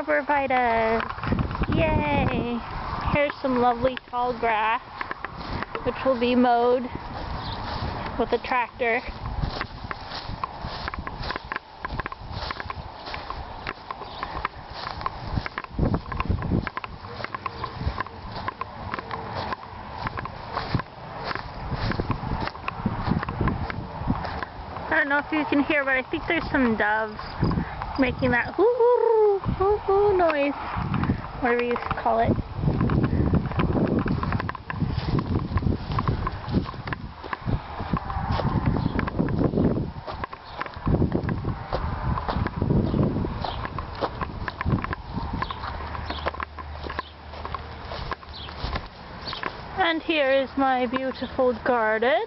arborvitae. Yay! Here's some lovely tall grass, which will be mowed with a tractor. I don't know if you can hear, but I think there's some doves making that hoo-hoo, hoo-hoo noise, whatever you call it. And here is my beautiful garden.